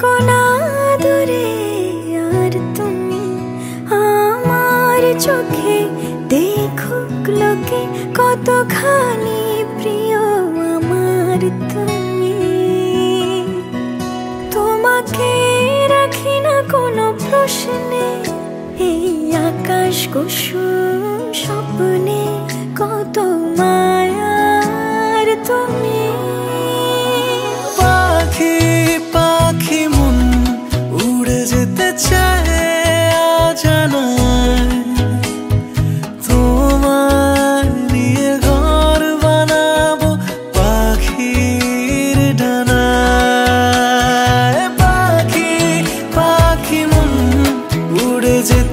থেকো না দূরে আর তুমি আমার চোখে দেখুক লোকে কতখানি প্রিয় আমার তুমি। তোমাকে রাখি না কোনো প্রশ্নে, এই আকাশ কুসুম স্বপ্নে কত মায়ার তুমি। পাখি পাখি মন উড়ে যেতে চায় অজানায়, তোমার নিয়ে ঘর বানাবো পাখির ডানায়। পাখি পাখি মন উড়ে যেতে